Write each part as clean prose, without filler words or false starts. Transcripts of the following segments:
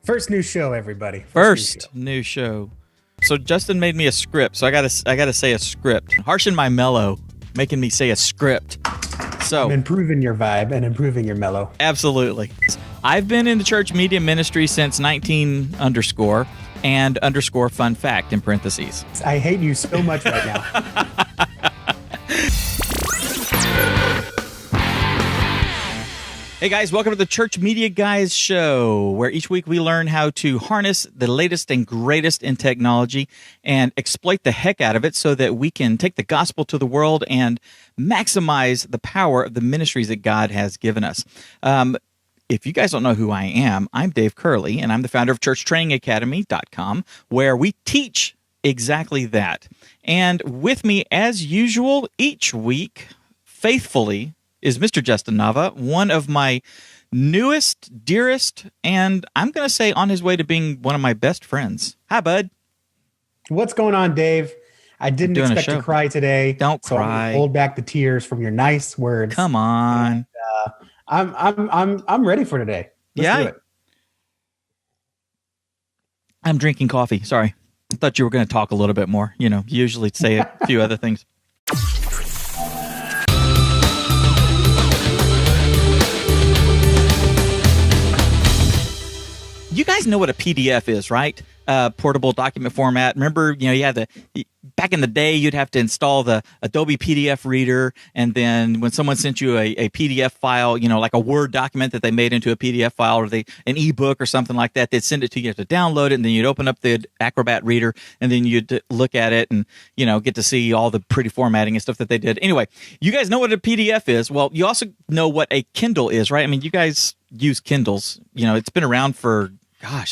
First new show, everybody. First new show. So Justin made me a script. So I gotta say a script. Harshen my mellow, making me say a script. So I'm improving your vibe and improving your mellow. Absolutely. I've been in the church media ministry since 19 underscore and underscore fun fact in parentheses. I hate you so much right now. Hey guys, welcome to the Church Media Guys Show, where each week we learn how to harness the latest and greatest in technology and exploit the heck out of it so that we can take the gospel to the world and maximize the power of the ministries that God has given us. If you guys don't know who I am, I'm Dave Curley, and I'm the founder of ChurchTrainingAcademy.com, where we teach exactly that. And with me, as usual, each week, faithfully, is Mr. Justin Nava, one of my newest, dearest, and I'm going to say on his way to being one of my best friends. Hi, bud. What's going on, Dave? I didn't expect to cry today. Don't so cry. Hold back the tears from your nice words. Come on. And, I'm ready for today. Let's do it. I'm drinking coffee. Sorry. I thought you were going to talk a little bit more. You know, usually say a few other things. You guys know what a PDF is, right? Portable document format. Remember, you had back in the day, you'd have to install the Adobe PDF reader, and then when someone sent you a PDF file, like a Word document that they made into a PDF file, or an ebook or something like that, they'd send it to you to download it, and then you'd open up the Acrobat reader, and then you'd look at it and, get to see all the pretty formatting and stuff that they did. Anyway, you guys know what a PDF is. Well, you also know what a Kindle is, right? I mean, you guys use Kindles. It's been around for, I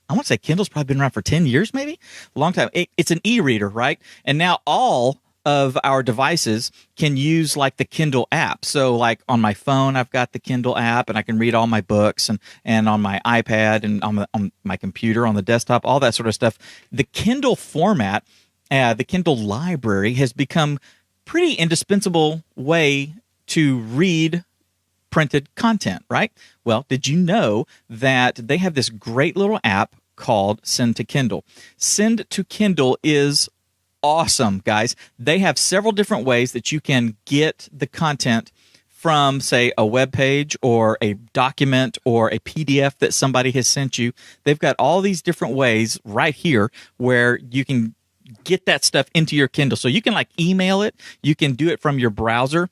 want to say Kindle's probably been around for 10 years, maybe a long time. It's an e-reader, right? And now all of our devices can use like the Kindle app. So like on my phone, I've got the Kindle app and I can read all my books, and on my iPad and on my computer, on the desktop, all that sort of stuff. The Kindle format, the Kindle library has become pretty indispensable way to read printed content, right? Well, did you know that they have this great little app called Send to Kindle? Send to Kindle is awesome, guys. They have several different ways that you can get the content from, say, a web page or a document or a PDF that somebody has sent you. They've got all these different ways right here where you can get that stuff into your Kindle. So you can like email it. You can do it from your browser.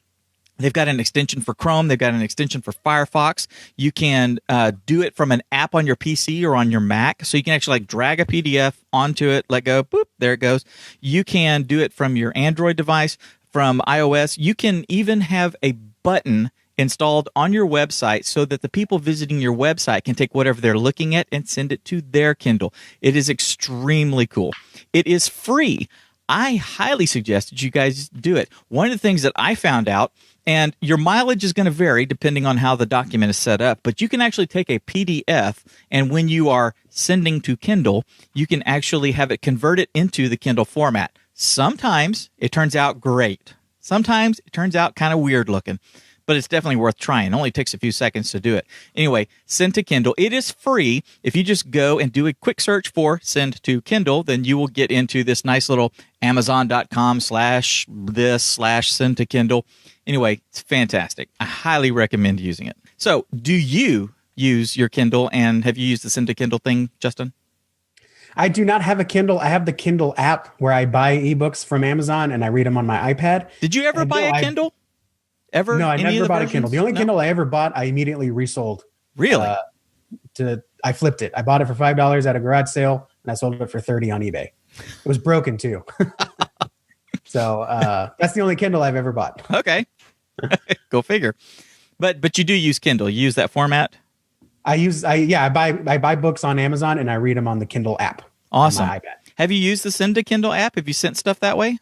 They've got an extension for Chrome. They've got an extension for Firefox. You can do it from an app on your PC or on your Mac. So you can actually like drag a PDF onto it, let go, boop, there it goes. You can do it from your Android device, from iOS. You can even have a button installed on your website so that the people visiting your website can take whatever they're looking at and send it to their Kindle. It is extremely cool. It is free. I highly suggest that you guys do it. One of the things that I found out, and your mileage is going to vary depending on how the document is set up, but you can actually take a PDF, and when you are sending to Kindle, you can actually have it converted into the Kindle format. Sometimes it turns out great. Sometimes it turns out kind of weird looking, but it's definitely worth trying. It only takes a few seconds to do it. Anyway, Send to Kindle. It is free. If you just go and do a quick search for Send to Kindle, then you will get into this nice little Amazon.com/this/Send to Kindle. Anyway, it's fantastic. I highly recommend using it. So, do you use your Kindle, and have you used the Send to Kindle thing, Justin? I do not have a Kindle. I have the Kindle app where I buy ebooks from Amazon and I read them on my iPad. Did you ever buy a Kindle? Ever? No, I never bought a Kindle. The only Kindle I ever bought, I immediately resold. Really? I flipped it. I bought it for $5 at a garage sale, and I sold it for $30 on eBay. It was broken too. So that's the only Kindle I've ever bought. Okay. Go figure. But you do use Kindle. You use that format? I buy books on Amazon and I read them on the Kindle app. Awesome. On my iPad. Have you used the Send to Kindle app? Have you sent stuff that way?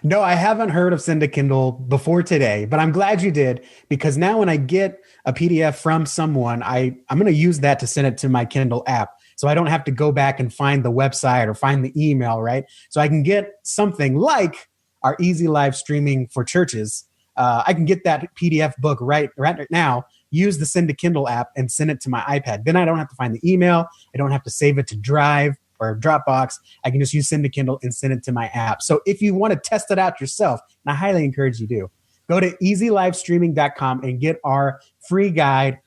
No, I haven't heard of Send to Kindle before today, but I'm glad you did, because now when I get a PDF from someone, I'm going to use that to send it to my Kindle app. So I don't have to go back and find the website or find the email, right? So I can get something like our Easy Live streaming for churches. I can get that PDF book right now use the Send to Kindle app and send it to my iPad. Then I don't have to find the email. I don't have to save it to Drive or Dropbox. I can just use Send to Kindle and send it to my app. So if you want to test it out yourself, and I highly encourage you to, go to easylivestreaming.com and get our free guide,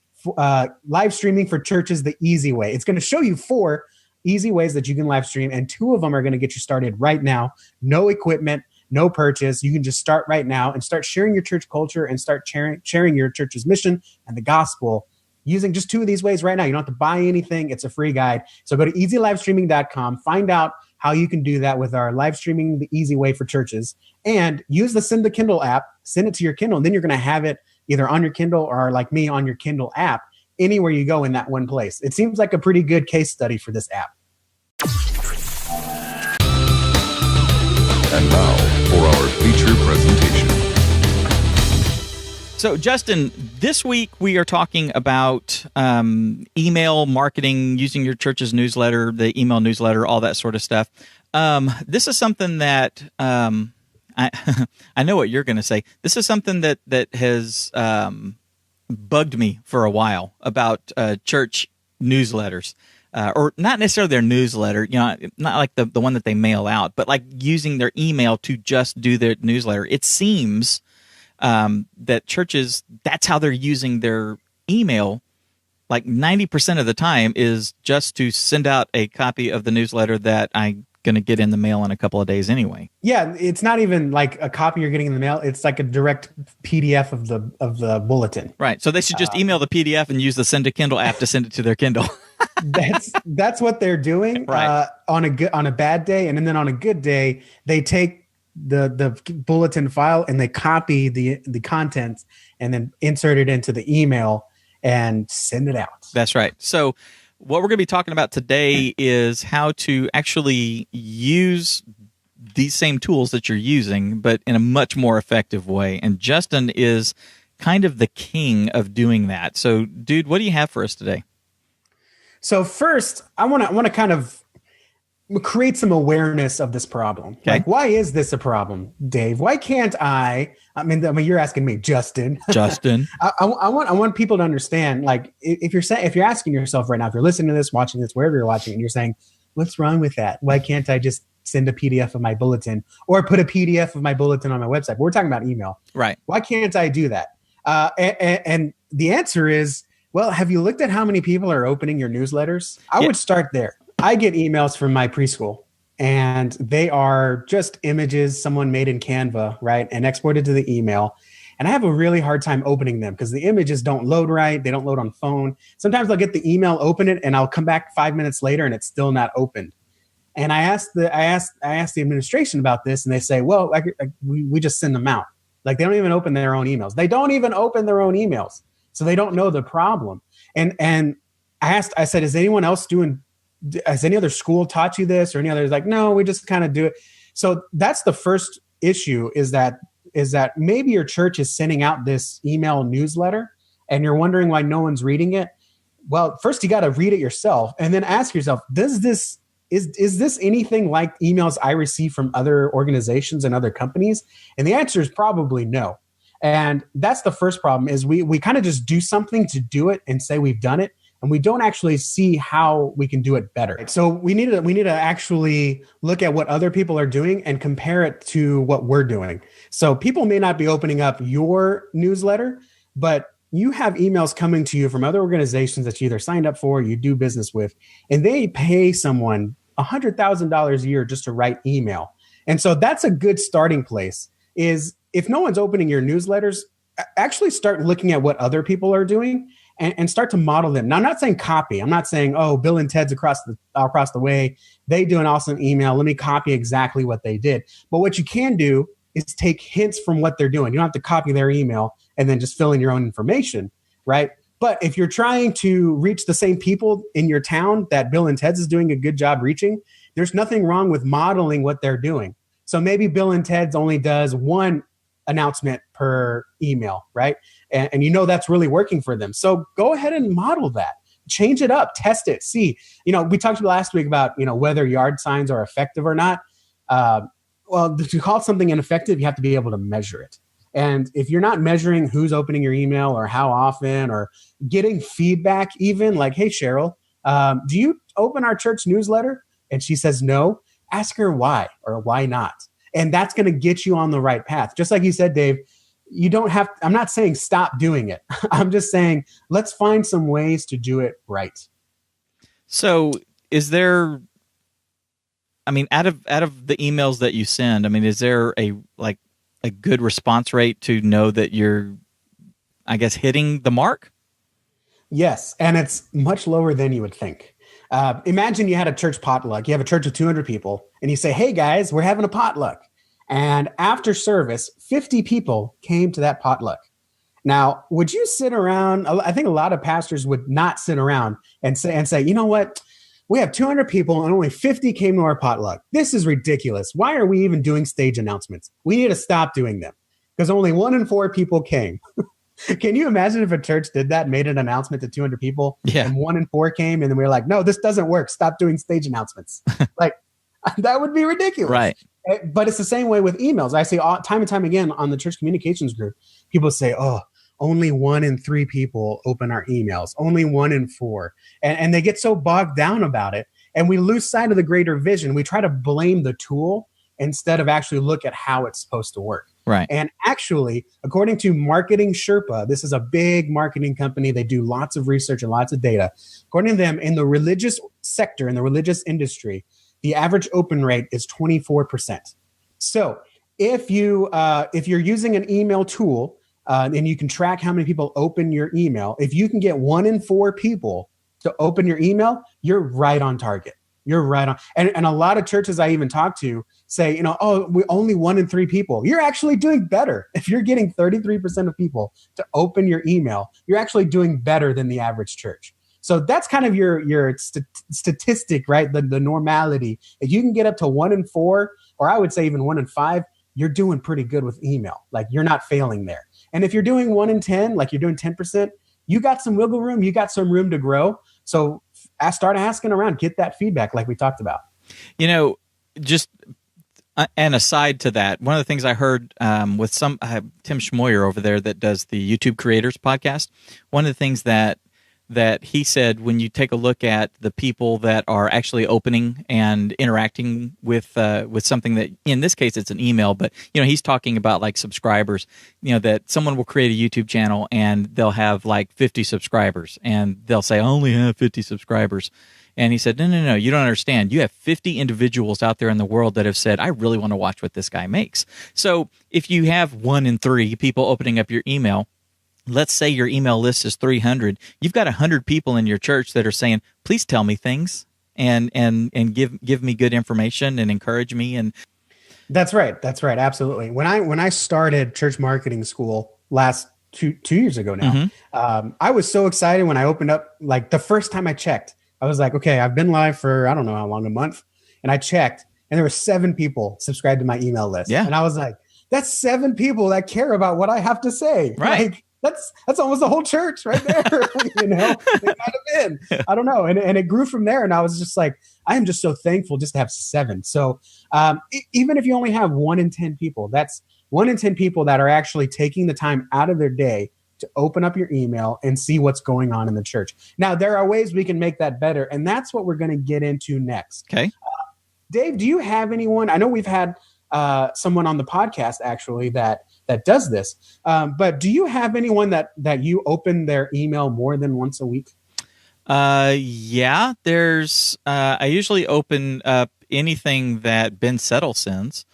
Live Streaming for Churches the Easy Way. It's going to show you 4 easy ways that you can live stream, and 2 of them are going to get you started right now. No equipment, no purchase. You can just start right now and start sharing your church culture and start sharing your church's mission and the gospel using just 2 of these ways right now. You don't have to buy anything. It's a free guide. So go to easylivestreaming.com, find out how you can do that with our Live Streaming the Easy Way for Churches, and use the Send to Kindle app, send it to your Kindle, and then you're going to have it either on your Kindle or, like me, on your Kindle app, anywhere you go in that one place. It seems like a pretty good case study for this app. And now for our feature presentation. So, Justin, this week we are talking about email marketing, using your church's newsletter, the email newsletter, all that sort of stuff. This is something that I know what you're going to say. This is something that has bugged me for a while about church newsletters. Or not necessarily their newsletter, not like the one that they mail out, but like using their email to just do their newsletter. It seems that churches, that's how they're using their email. Like 90% of the time is just to send out a copy of the newsletter that I'm going to get in the mail in a couple of days anyway. Yeah, it's not even like a copy you're getting in the mail. It's like a direct PDF of the bulletin. Right. So they should just email the PDF and use the Send to Kindle app to send it to their Kindle. That's what they're doing. Right. On a bad day, and then on a good day, they take the bulletin file and they copy the contents and then insert it into the email and send it out. That's right. So what we're going to be talking about today is how to actually use these same tools that you're using, but in a much more effective way. And Justin is kind of the king of doing that. So, dude, what do you have for us today? So first, I want to kind of create some awareness of this problem. Okay. Like, why is this a problem, Dave? Why can't I mean, you're asking me, Justin. I want people to understand, like, if you're asking yourself right now, if you're listening to this, watching this, wherever you're watching, and you're saying, what's wrong with that? Why can't I just send a PDF of my bulletin or put a PDF of my bulletin on my website? But we're talking about email. Right. Why can't I do that? And the answer is, well, have you looked at how many people are opening your newsletters? I would start there. I get emails from my preschool, and they are just images someone made in Canva, right, and exported to the email. And I have a really hard time opening them because the images don't load right. They don't load on phone. Sometimes I'll get the email, open it, and I'll come back 5 minutes later, and it's still not opened. And I asked the administration about this, and they say, well, we just send them out. Like, they don't even open their own emails. They don't even open their own emails. So they don't know the problem. And I said, has any other school taught you this or any others? Like, no, we just kind of do it. So that's the first issue, is that maybe your church is sending out this email newsletter and you're wondering why no one's reading it. Well, first you got to read it yourself and then ask yourself, is this anything like emails I receive from other organizations and other companies? And the answer is probably no. And that's the first problem, is we kind of just do something to do it and say we've done it, and we don't actually see how we can do it better. So we need to actually look at what other people are doing and compare it to what we're doing. So people may not be opening up your newsletter, but you have emails coming to you from other organizations that you either signed up for or you do business with, and they pay someone $100,000 a year just to write email. And so that's a good starting place, is if no one's opening your newsletters, actually start looking at what other people are doing and start to model them. Now, I'm not saying copy. I'm not saying, oh, Bill and Ted's across the way, they do an awesome email, let me copy exactly what they did. But what you can do is take hints from what they're doing. You don't have to copy their email and then just fill in your own information, right? But if you're trying to reach the same people in your town that Bill and Ted's is doing a good job reaching, there's nothing wrong with modeling what they're doing. So maybe Bill and Ted's only does one announcement per email, right? And you know that's really working for them. So go ahead and model that. Change it up, test it, see. We talked last week about, whether yard signs are effective or not. Well, to call something ineffective, you have to be able to measure it. And if you're not measuring who's opening your email or how often or getting feedback, even like, hey, Cheryl, do you open our church newsletter? And she says no. Ask her why or why not. And that's going to get you on the right path. Just like you said, Dave, you don't have, I'm not saying stop doing it. I'm just saying, let's find some ways to do it right. So is there, I mean, out of the emails that you send, I mean, is there a good response rate to know that you're, I guess, hitting the mark? Yes. And it's much lower than you would think. Imagine you had a church potluck. You have a church of 200 people and you say, hey guys, we're having a potluck. And after service, 50 people came to that potluck. Now, would you sit around? I think a lot of pastors would not sit around and say, you know what? We have 200 people and only 50 came to our potluck. This is ridiculous. Why are we even doing stage announcements? We need to stop doing them because only 1 in 4 people came. Can you imagine if a church did that, made an announcement to 200 people and 1 in 4 came and then we were like, no, this doesn't work. Stop doing stage announcements. Like that would be ridiculous. Right. But it's the same way with emails. I see time and time again on the church communications group, people say, oh, only 1 in 3 people open our emails, only 1 in 4. And they get so bogged down about it. And we lose sight of the greater vision. We try to blame the tool instead of actually look at how it's supposed to work. Right. And actually, according to Marketing Sherpa, this is a big marketing company. They do lots of research and lots of data. According to them, in the religious sector, in the religious industry, the average open rate is 24%. So if you're using an email tool and you can track how many people open your email, if you can get 1 in 4 people to open your email, you're right on target. You're right on. And a lot of churches I even talk to say, we only 1 in 3 people. You're actually doing better. If you're getting 33% of people to open your email, you're actually doing better than the average church. So that's kind of your statistic, right? The normality. If you can get up to 1 in 4, or I would say even 1 in 5, you're doing pretty good with email. Like you're not failing there. And if you're doing 1 in 10, like you're doing 10%, you got some wiggle room. You got some room to grow. So start asking around, get that feedback like we talked about. Just and aside to that, one of the things I heard with Tim Schmoyer over there that does the YouTube Creators podcast, one of the things that he said, when you take a look at the people that are actually opening and interacting with something that, in this case, it's an email, but he's talking about like subscribers, that someone will create a YouTube channel and they'll have like 50 subscribers and they'll say, I only have 50 subscribers. And he said, no, you don't understand. You have 50 individuals out there in the world that have said, I really want to watch what this guy makes. So if you have 1 in 3 people opening up your email, let's say your email list is 300. You've got 100 people in your church that are saying, please tell me things and give me good information and encourage me. And That's right. Absolutely. When I started church marketing school last two years ago now, I was so excited when I opened up, like the first time I checked, I was like, okay, I've been live for, I don't know how long, a month. And I checked and there were 7 people subscribed to my email list. Yeah. And I was like, that's 7 people that care about what I have to say. Right. Like, that's almost the whole church right there. It might have been. I don't know. And it grew from there. And I was just like, I am just so thankful just to have 7. So even if you only have 1 in 10 people, that's 1 in 10 people that are actually taking the time out of their day to open up your email and see what's going on in the church. Now, there are ways we can make that better. And that's what we're going to get into next. Okay. Dave, do you have anyone? I know we've had someone on the podcast actually that does this. But do you have anyone that you open their email more than once a week? Yeah, there's, I usually open up anything that Ben Settle sends,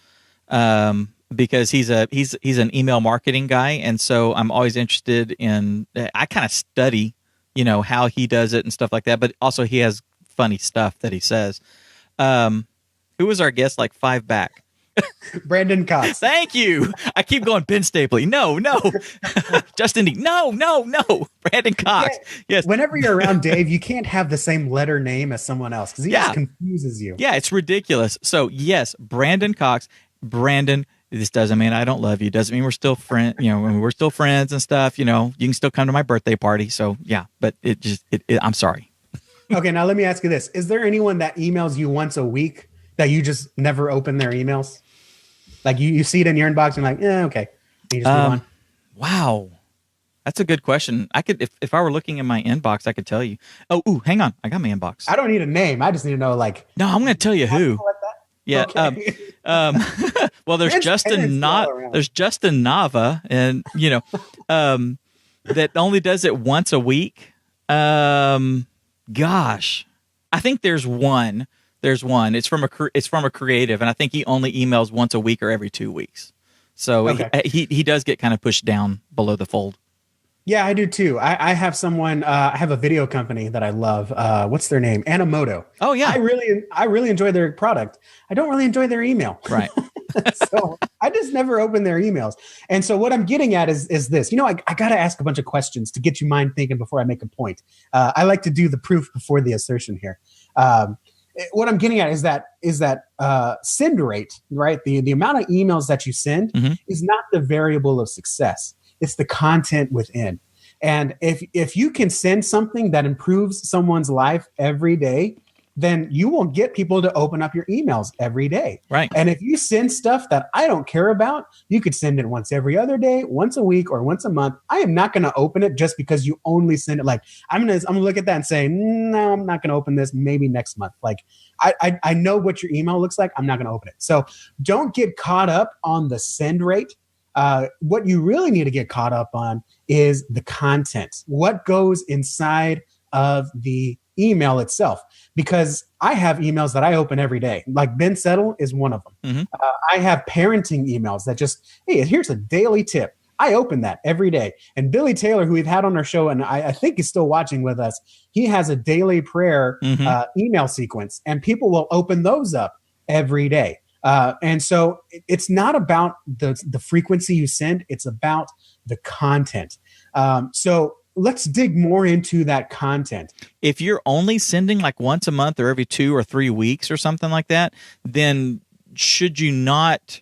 because he's an email marketing guy. And so I'm always interested in, I kind of study, how he does it and stuff like that. But also he has funny stuff that he says. Who was our guest like 5 back? Brandon Cox. Thank you. I keep going Ben Stapley. No. Justin D. No. Brandon Cox. Yes. Whenever you're around Dave, you can't have the same letter name as someone else because he just confuses you. Yeah, it's ridiculous. So yes, Brandon Cox. Brandon, this doesn't mean I don't love you. Doesn't mean we're still friends. We're still friends and stuff. You can still come to my birthday party. So yeah, but I'm sorry. Okay, now let me ask you this: is there anyone that emails you once a week that you just never open their emails? Like you see it in your inbox and like, okay. You just move on. Wow. That's a good question. I could, if I were looking in my inbox, I could tell you. Oh, ooh, hang on. I got my inbox. I don't need a name. I just need to know, like. No, I'm going to tell you who. Like that? Yeah. Okay. Well, there's Justin Nava, and that only does it once a week. Gosh, I think there's one. It's from a creative, and I think he only emails once a week or every 2 weeks. So he does get kind of pushed down below the fold. Yeah, I do too. I have someone. I have a video company that I love. What's their name? Animoto. Oh yeah, I really enjoy their product. I don't really enjoy their email. Right. So I just never open their emails. And so what I'm getting at is this. I got to ask a bunch of questions to get you mind thinking before I make a point. I like to do the proof before the assertion here. What I'm getting at is that send rate, right? The amount of emails that you send is not the variable of success. It's the content within. And if you can send something that improves someone's life every day, then you will get people to open up your emails every day. Right. And if you send stuff that I don't care about, you could send it once every other day, once a week, or once a month. I am not going to open it just because you only send it. Like I'm gonna look at that and say, no, I'm not going to open this. Maybe next month. Like I know what your email looks like. I'm not going to open it. So don't get caught up on the send rate. What you really need to get caught up on is the content. What goes inside of the email itself? Because I have emails that I open every day. Like Ben Settle is one of them. I have parenting emails that just, hey, here's a daily tip. I open that every day. And Billy Taylor, who we've had on our show, and I think is still watching with us, he has a daily prayer email sequence, and people will open those up every day. And so it's not about the frequency you send. It's about the content. So let's dig more into that content. If you're only sending like once a month or every 2 or 3 weeks or something like that, then should you not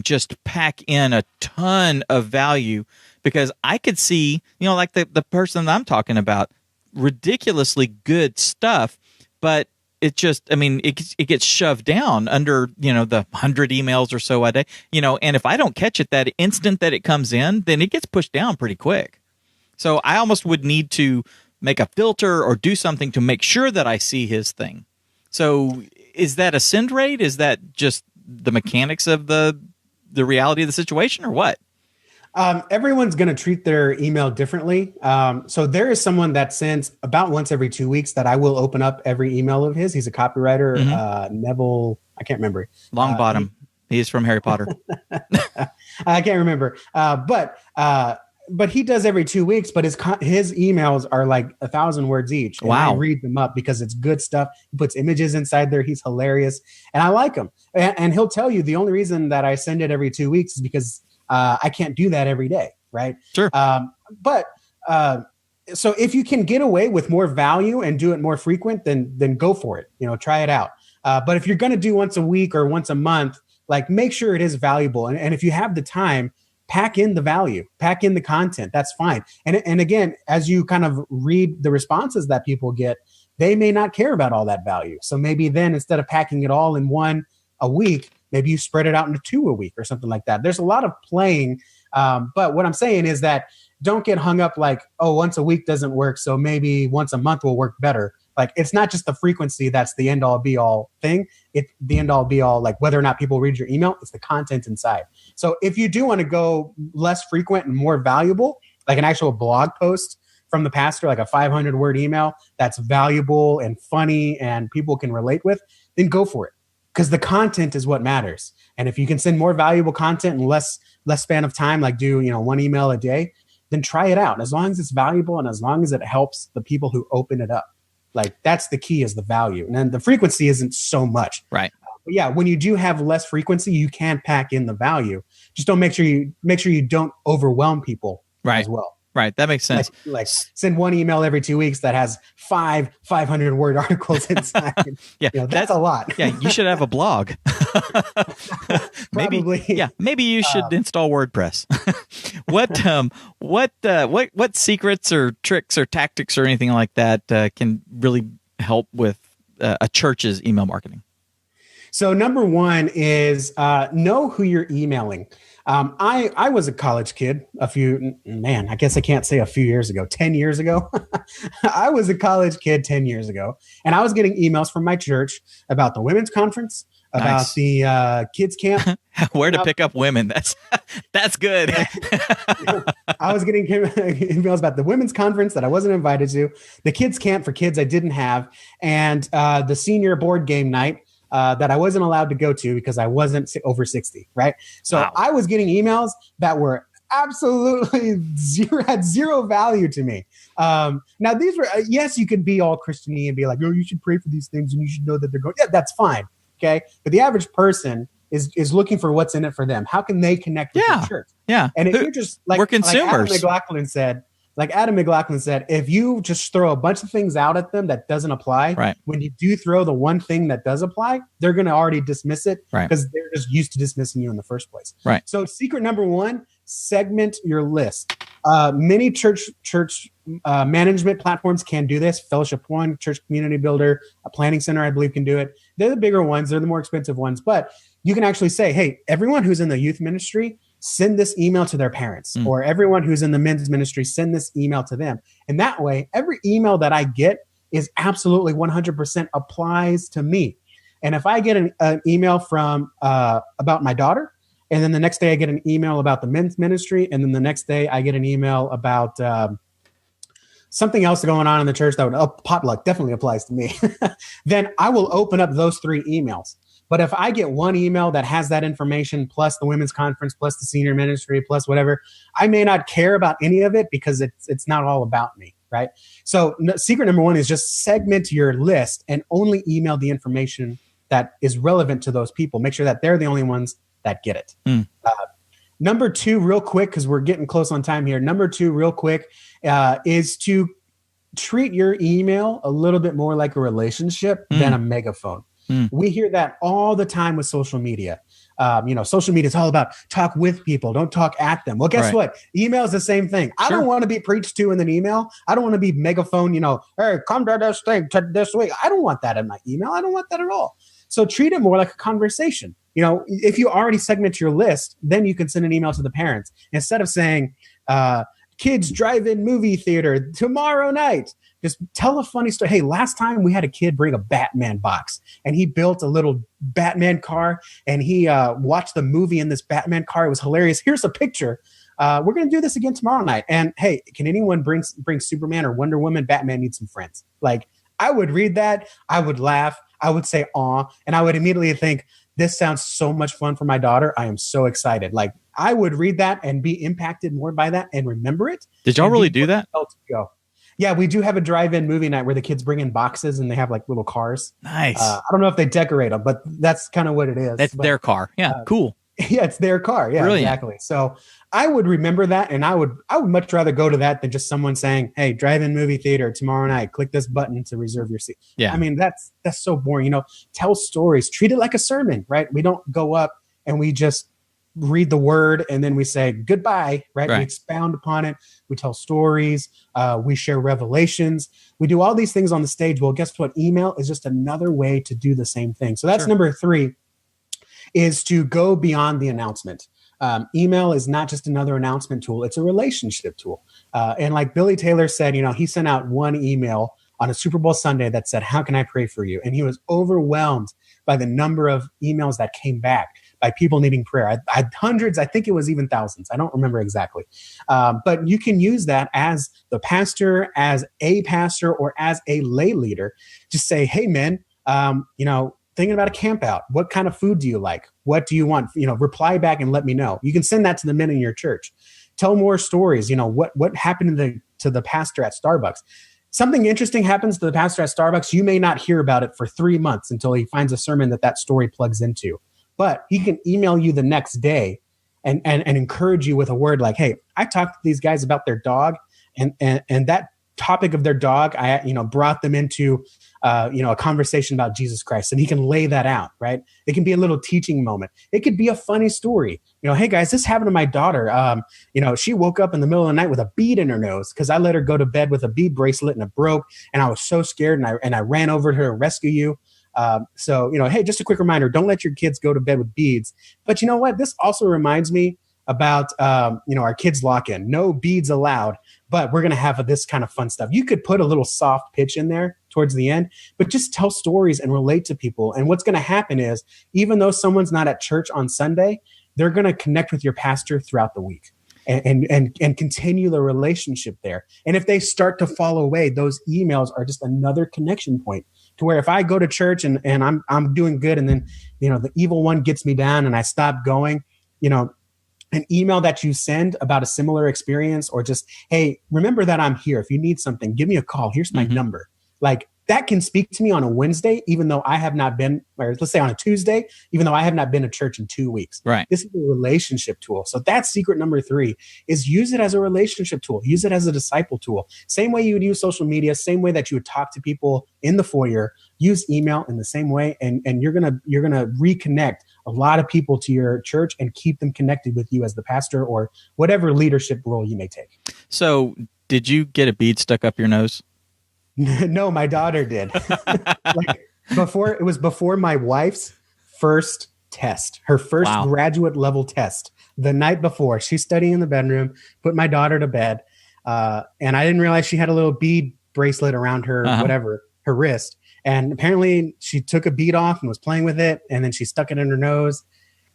just pack in a ton of value? Because I could see, like the person that I'm talking about, ridiculously good stuff, but it just, it gets shoved down under, the 100 emails or so a day, and if I don't catch it that instant that it comes in, then it gets pushed down pretty quick. So I almost would need to make a filter or do something to make sure that I see his thing. So is that a send rate? Is that just the mechanics of the reality of the situation, or what? Everyone's going to treat their email differently. So there is someone that sends about once every 2 weeks that I will open up every email of his. He's a copywriter, Neville. I can't remember. Longbottom. He's from Harry Potter. I can't remember. But he does every 2 weeks. But his emails are like 1,000 words each. And wow! I read them up because it's good stuff. He puts images inside there. He's hilarious, and I like him. And he'll tell you the only reason that I send it every 2 weeks is because I can't do that every day, right? Sure. So if you can get away with more value and do it more frequent, then go for it. Try it out. But if you're going to do once a week or once a month, like make sure it is valuable. And if you have the time, pack in the value, pack in the content. That's fine. And again, as you kind of read the responses that people get, they may not care about all that value. So maybe then instead of packing it all in one a week, maybe you spread it out into 2 a week or something like that. There's a lot of playing. But what I'm saying is that don't get hung up like, oh, once a week doesn't work, so maybe once a month will work better. Like, it's not just the frequency that's the end all be all thing. It's the end all be all, like whether or not people read your email, it's the content inside. So if you do want to go less frequent and more valuable, like an actual blog post from the pastor, like a 500-word email that's valuable and funny and people can relate with, then go for it. Because the content is what matters. And if you can send more valuable content in less span of time, like do, one email a day, then try it out. As long as it's valuable and as long as it helps the people who open it up. Like, that's the key, is the value. And then the frequency isn't so much. Right. But yeah, when you do have less frequency, you can pack in the value. Just don't make sure you don't overwhelm people as well. Right. That makes sense. Like send one email every 2 weeks that has 500-word articles inside. Yeah. That's a lot. Yeah. You should have a blog. Probably. Maybe you should install WordPress. What secrets or tricks or tactics or anything like that can really help with a church's email marketing? So number one is know who you're emailing. I was a college kid I guess I can't say a few years ago, 10 years ago. I was a college kid 10 years ago, and I was getting emails from my church about the women's conference, about Nice. the kids camp. Where to pick up women. That's good. I was getting emails about the women's conference that I wasn't invited to, the kids camp for kids I didn't have, and the senior board game night that I wasn't allowed to go to because I wasn't over 60, right? So Wow. I was getting emails that were absolutely had zero value to me. Now these were, yes, you could be all Christian-y and be like, oh, you should pray for these things and you should know that they're going, yeah, that's fine. Okay. But the average person is looking for what's in it for them. How can they connect with the church? Yeah. And if you're just like, we're consumers. Like Adam McLaughlin said, if you just throw a bunch of things out at them that doesn't apply, right, when you do throw the one thing that does apply, they're going to already dismiss it because they're just used to dismissing you in the first place. Right. So secret number one, segment your list. Many church management platforms can do this. Fellowship One, Church Community Builder, a Planning Center, I believe, can do it. They're the bigger ones. They're the more expensive ones. But you can actually say, hey, everyone who's in the youth ministry, send this email to their parents, or everyone who's in the men's ministry, send this email to them. And that way, every email that I get is absolutely 100% applies to me. And if I get an email from about my daughter, and then the next day I get an email about the men's ministry, and then the next day I get an email about something else going on in the church that would, potluck definitely applies to me, then I will open up those 3 emails. But if I get one email that has that information, plus the women's conference, plus the senior ministry, plus whatever, I may not care about any of it because it's not all about me, right? So secret number one is just segment your list and only email the information that is relevant to those people. Make sure that they're the only ones that get it. Number 2, real quick, because we're getting close on time here. Number 2, real quick, is to treat your email a little bit more like a relationship than a megaphone. We hear that all the time with social media. Social media is all about talk with people, don't talk at them. Well, guess what? Email is the same thing. I don't want to be preached to in an email. I don't want to be megaphone, hey, come to this thing this week. I don't want that in my email. I don't want that at all. So treat it more like a conversation. If you already segment your list, then you can send an email to the parents instead of saying, kids drive-in movie theater tomorrow night. Just tell a funny story. Hey, last time we had a kid bring a Batman box, and he built a little Batman car, and he watched the movie in this Batman car. It was hilarious. Here's a picture. We're going to do this again tomorrow night. And hey, can anyone bring Superman or Wonder Woman? Batman needs some friends. Like, I would read that. I would laugh. I would say, aw. And I would immediately think, this sounds so much fun for my daughter. I am so excited. Like, I would read that and be impacted more by that and remember it. Did y'all really do that? Go. Yeah, we do have a drive-in movie night where the kids bring in boxes and they have like little cars. Nice. I don't know if they decorate them, but that's kind of what it is. That's their car. Yeah, cool. Yeah, it's their car. Yeah, brilliant. Exactly. So I would remember that, and I would much rather go to that than just someone saying, "Hey, drive-in movie theater tomorrow night. Click this button to reserve your seat." Yeah. I mean, that's so boring. Tell stories. Treat it like a sermon, right? We don't go up and we just read the word and then we say goodbye, right? We expound upon it. We tell stories. We share revelations. We do all these things on the stage. Well, guess what? Email is just another way to do the same thing. So that's number 3, is to go beyond the announcement. Email is not just another announcement tool. It's a relationship tool. And like Billy Taylor said, he sent out one email on a Super Bowl Sunday that said, "How can I pray for you?" And he was overwhelmed by the number of emails that came back by people needing prayer. I had hundreds, I think it was even thousands. I don't remember exactly. But you can use that as the pastor, as a pastor, or as a lay leader. Just say, "Hey, men, thinking about a camp out. What kind of food do you like? What do you want?" Reply back and let me know. You can send that to the men in your church. Tell more stories. What happened to the pastor at Starbucks? Something interesting happens to the pastor at Starbucks. You may not hear about it for 3 months until he finds a sermon that story plugs into. But he can email you the next day and encourage you with a word like, "Hey, I talked to these guys about their dog, and that topic of their dog, I brought them into a conversation about Jesus Christ," and he can lay that out, right? It can be a little teaching moment. It could be a funny story. "Hey guys, this happened to my daughter. She woke up in the middle of the night with a bead in her nose because I let her go to bed with a bead bracelet and it broke, and I was so scared, and I ran over to her to rescue you. Hey, just a quick reminder, don't let your kids go to bed with beads. But you know what? This also reminds me about, our kids lock-in. No beads allowed, but we're going to have this kind of fun stuff. You could put a little soft pitch in there towards the end, but just tell stories and relate to people. And what's going to happen is, even though someone's not at church on Sunday, they're going to connect with your pastor throughout the week and continue the relationship there. And if they start to fall away, those emails are just another connection point to where if I go to church and I'm doing good, and then, the evil one gets me down and I stop going, an email that you send about a similar experience, or just, hey, remember that I'm here. If you need something, give me a call. Here's my number. Like, that can speak to me on a Wednesday, even though I have not been, or let's say on a Tuesday, even though I have not been to church in 2 weeks. Right. This is a relationship tool. So that's secret number 3, is use it as a relationship tool. Use it as a disciple tool. Same way you would use social media, same way that you would talk to people in the foyer, use email in the same way. And you're going to reconnect a lot of people to your church and keep them connected with you as the pastor or whatever leadership role you may take. So did you get a bead stuck up your nose? No, my daughter did. Before my wife's first test, her first graduate level test. The night before, she's studying in the bedroom, put my daughter to bed, and I didn't realize she had a little bead bracelet around her, her wrist. And apparently she took a bead off and was playing with it, and then she stuck it in her nose.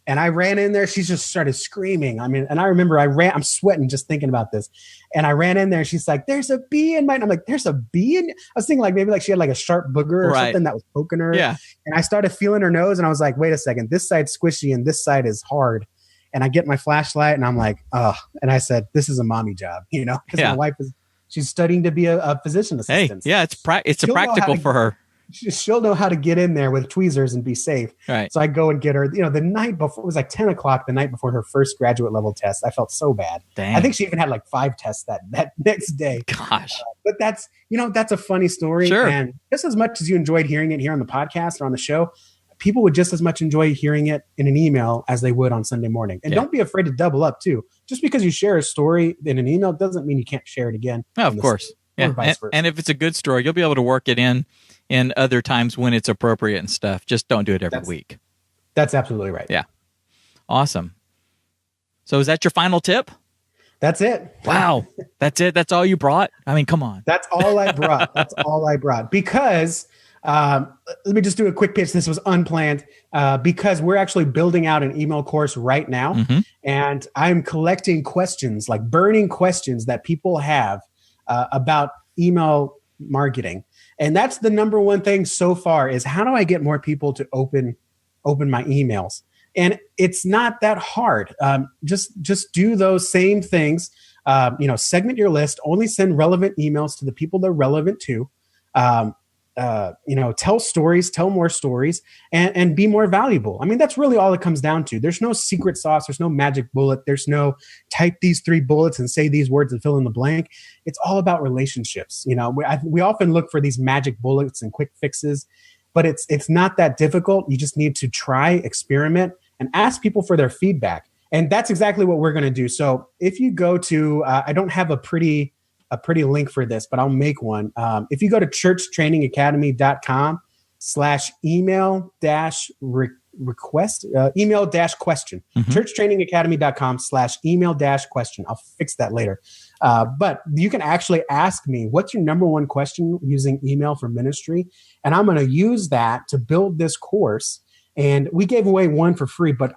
And I ran in there. She just started screaming. I mean, and I remember I'm sweating just thinking about this. And I ran in there and she's like, there's a bee in mine. I'm like, there's a bee in? I was thinking maybe she had a sharp booger or something that was poking her. Yeah. And I started feeling her nose and I was like, wait a second, this side's squishy and this side is hard. And I get my flashlight and I'm like, oh, and I said, this is a mommy job, because my wife she's studying to be a physician assistant. Hey, yeah, it's practical for her. She'll know how to get in there with tweezers and be safe. Right. So I go and get her, the night before, it was 10 o'clock the night before her first graduate level test. I felt so bad. Dang. I think she even had 5 tests that next day. Gosh. But that's a funny story. Sure. And just as much as you enjoyed hearing it here on the podcast or on the show, people would just as much enjoy hearing it in an email as they would on Sunday morning. And don't be afraid to double up too. Just because you share a story in an email doesn't mean you can't share it again. Oh, of course. Yeah. And if it's a good story, you'll be able to work it in other times when it's appropriate and stuff. Just don't do it every week. That's absolutely right. Yeah. Awesome. So is that your final tip? That's it. Wow. That's it. That's all you brought? I mean, come on. That's all I brought. That's all I brought. Because let me just do a quick pitch. This was unplanned because we're actually building out an email course right now. And I'm collecting questions, burning questions that people have about email marketing. And that's the number one thing so far is, how do I get more people to open my emails? And it's not that hard. Just do those same things. Segment your list, only send relevant emails to the people they're relevant to. Tell stories, tell more stories, and be more valuable. I mean, that's really all it comes down to. There's no secret sauce. There's no magic bullet. There's no type these 3 bullets and say these words and fill in the blank. It's all about relationships. We often look for these magic bullets and quick fixes, but it's not that difficult. You just need to try, experiment, and ask people for their feedback. And that's exactly what we're going to do. So if you go to, I don't have a pretty link for this, but I'll make one. If you go to churchtrainingacademy.com/email-question, churchtrainingacademy.com/email-question. I'll fix that later. But you can actually ask me, what's your number one question using email for ministry? And I'm going to use that to build this course. And we gave away one for free, but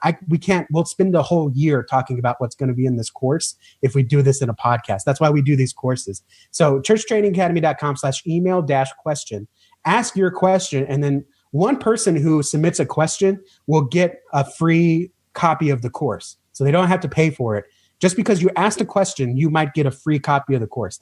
we'll spend the whole year talking about what's going to be in this course if we do this in a podcast. That's why we do these courses. So churchtrainingacademy.com/email-question. Ask your question, and then one person who submits a question will get a free copy of the course. So they don't have to pay for it. Just because you asked a question, you might get a free copy of the course.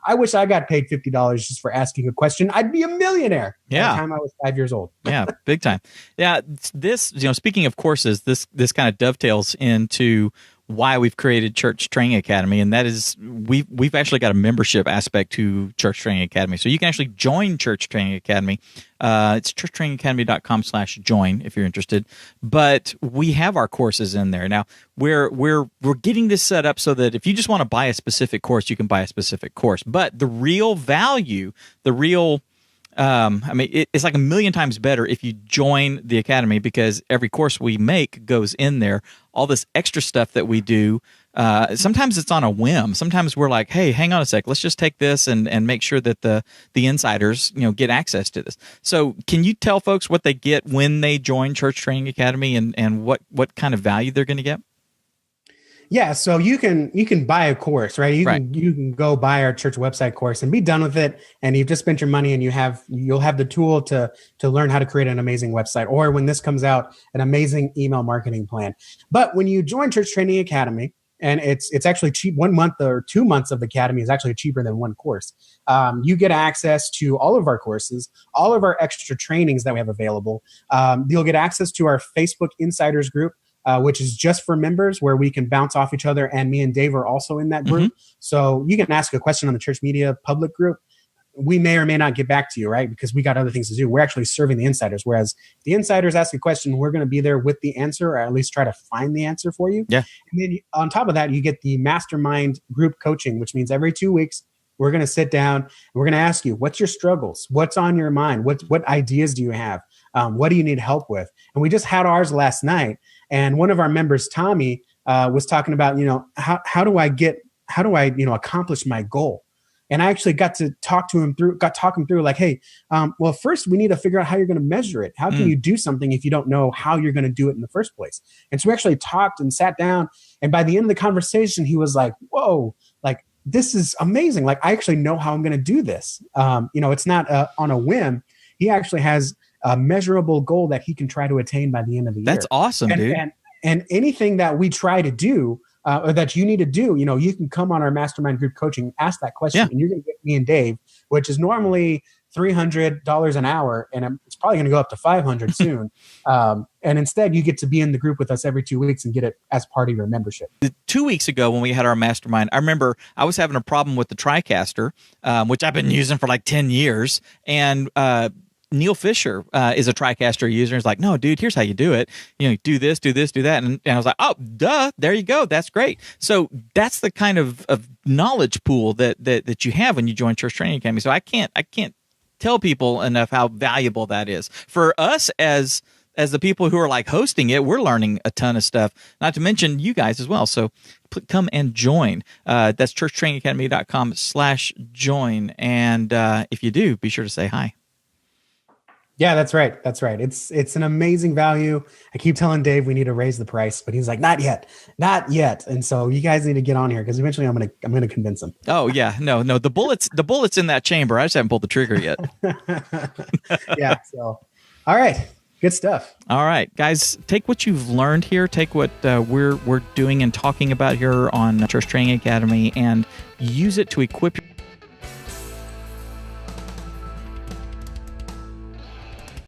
I wish I got paid $50 just for asking a question. I'd be a millionaire by the time I was 5 years old. Yeah, big time. Yeah, this, speaking of courses, this kind of dovetails into why we've created Church Training Academy, and that is we've actually got a membership aspect to Church Training Academy. So you can actually join Church Training Academy. It's churchtrainingacademy.com/join if you're interested. But we have our courses in there. Now, we're getting this set up so that if you just want to buy a specific course, you can buy a specific course. But the real value, the real I mean, it's like a million times better if you join the academy, because every course we make goes in there. All this extra stuff that we do, sometimes it's on a whim. Sometimes we're like, hey, hang on a sec, let's just take this and make sure that the insiders, get access to this. So can you tell folks what they get when they join Church Training Academy, and what kind of value they're going to get? Yeah, so you can buy a course, right? You can go buy our church website course and be done with it, and you've just spent your money, and you'll have the tool to learn how to create an amazing website, or when this comes out, an amazing email marketing plan. But when you join Church Training Academy, and it's actually cheap, 1 month or 2 months of the academy is actually cheaper than one course. You get access to all of our courses, all of our extra trainings that we have available. You'll get access to our Facebook Insiders group, which is just for members, where we can bounce off each other. And me and Dave are also in that group. Mm-hmm. So you can ask a question on the church media public group. We may or may not get back to you, right? Because we got other things to do. We're actually serving the insiders. Whereas if the insiders ask a question, we're going to be there with the answer, or at least try to find the answer for you. Yeah. And then on top of that, you get the mastermind group coaching, which means every 2 weeks, we're going to sit down and we're going to ask you, what's your struggles? What's on your mind? What ideas do you have? What do you need help with? And we just had ours last night. And one of our members, Tommy, was talking about, how do I accomplish my goal? And I actually got to talk him through like, hey, well, first we need to figure out how you're going to measure it. How can you do something if you don't know how you're going to do it in the first place? And so we actually talked and sat down. And by the end of the conversation, he was like, whoa, like, this is amazing. Like, I actually know how I'm going to do this. It's not on a whim. He actually has a measurable goal that he can try to attain by the end of the year. That's awesome, dude. And anything that we try to do, or that you need to do, you can come on our mastermind group coaching, ask that question, and you're going to get me and Dave, which is normally $300 an hour, and it's probably going to go up to $500 soon. And instead, you get to be in the group with us every 2 weeks and get it as part of your membership. 2 weeks ago, when we had our mastermind, I remember I was having a problem with the TriCaster, which I've been using for like 10 years, and Neil Fisher is a TriCaster user. He's like, no, dude, here's how you do it. Do this, do that. And I was like, oh, duh, there you go. That's great. So that's the kind of knowledge pool that you have when you join Church Training Academy. So I can't tell people enough how valuable that is. For us as the people who are like hosting it, we're learning a ton of stuff, not to mention you guys as well. So come and join. That's churchtrainingacademy.com/join. And if you do, be sure to say hi. Yeah, that's right. It's an amazing value. I keep telling Dave we need to raise the price, but he's like, not yet. And so you guys need to get on here, because eventually I'm gonna convince him. Oh yeah, no, the bullets in that chamber. I just haven't pulled the trigger yet. Yeah. So, all right, good stuff. All right, guys, take what you've learned here. Take what we're doing and talking about here on Church Training Academy, and use it to equip